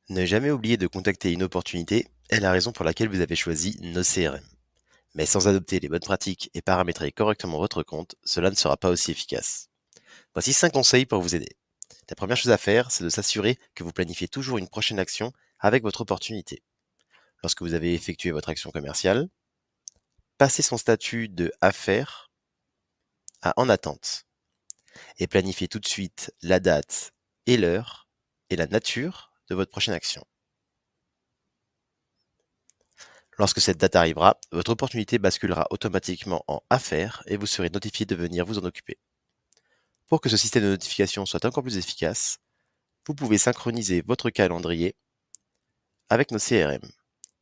Ne jamais oublier de contacter une opportunité est la raison pour laquelle vous avez choisi nos CRM. Mais sans adopter les bonnes pratiques et paramétrer correctement votre compte, cela ne sera pas aussi efficace. Voici 5 conseils pour vous aider. La première chose à faire, c'est de s'assurer que vous planifiez toujours une prochaine action avec votre opportunité. Lorsque vous avez effectué votre action commerciale, passez son statut de affaire à en attente et planifiez tout de suite la date et l'heure et la nature de votre prochaine action. Lorsque cette date arrivera, votre opportunité basculera automatiquement en affaires et vous serez notifié de venir vous en occuper. Pour que ce système de notification soit encore plus efficace, vous pouvez synchroniser votre calendrier avec nos CRM.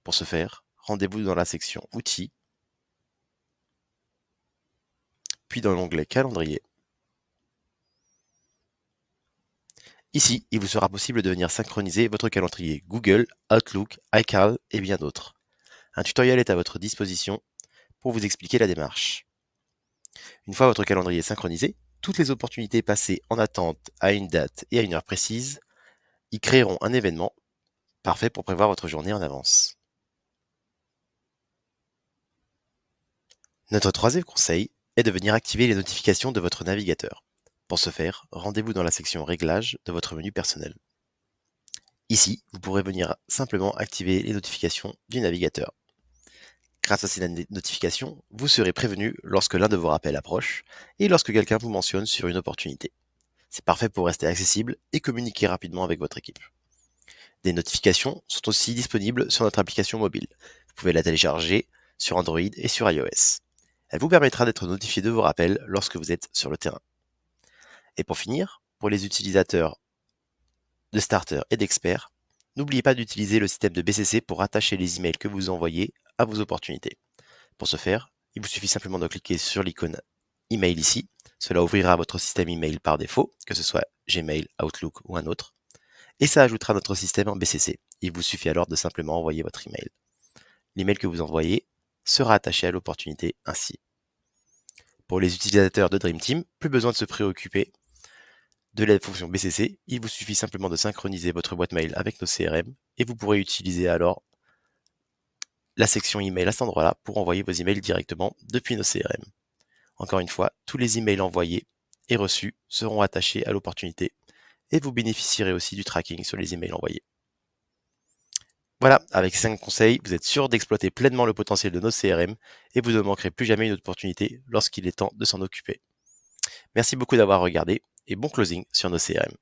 Pour ce faire, rendez-vous dans la section Outils, puis dans l'onglet Calendrier. Ici, il vous sera possible de venir synchroniser votre calendrier Google, Outlook, iCal et bien d'autres. Un tutoriel est à votre disposition pour vous expliquer la démarche. Une fois votre calendrier synchronisé, toutes les opportunités passées en attente à une date et à une heure précise y créeront un événement parfait pour prévoir votre journée en avance. Notre troisième conseil est de venir activer les notifications de votre navigateur. Pour ce faire, rendez-vous dans la section Réglages de votre menu personnel. Ici, vous pourrez venir simplement activer les notifications du navigateur. Grâce à ces notifications, vous serez prévenu lorsque l'un de vos rappels approche et lorsque quelqu'un vous mentionne sur une opportunité. C'est parfait pour rester accessible et communiquer rapidement avec votre équipe. Des notifications sont aussi disponibles sur notre application mobile. Vous pouvez la télécharger sur Android et sur iOS. Elle vous permettra d'être notifié de vos rappels lorsque vous êtes sur le terrain. Et pour finir, pour les utilisateurs de Starter et d'Expert, n'oubliez pas d'utiliser le système de BCC pour rattacher les emails que vous envoyez à vos opportunités. Pour ce faire, il vous suffit simplement de cliquer sur l'icône email ici. Cela ouvrira votre système email par défaut, que ce soit Gmail, Outlook ou un autre, et ça ajoutera notre système en BCC. Il vous suffit alors de simplement envoyer votre email. L'email que vous envoyez sera attaché à l'opportunité ainsi. Pour les utilisateurs de Dream Team, plus besoin de se préoccuper de la fonction BCC, il vous suffit simplement de synchroniser votre boîte mail avec nos CRM et vous pourrez utiliser alors la section email à cet endroit-là pour envoyer vos emails directement depuis nos CRM. Encore une fois, tous les emails envoyés et reçus seront attachés à l'opportunité et vous bénéficierez aussi du tracking sur les emails envoyés. Voilà, avec ces 5 conseils, vous êtes sûr d'exploiter pleinement le potentiel de nos CRM et vous ne manquerez plus jamais une opportunité lorsqu'il est temps de s'en occuper. Merci beaucoup d'avoir regardé et bon closing sur nos CRM.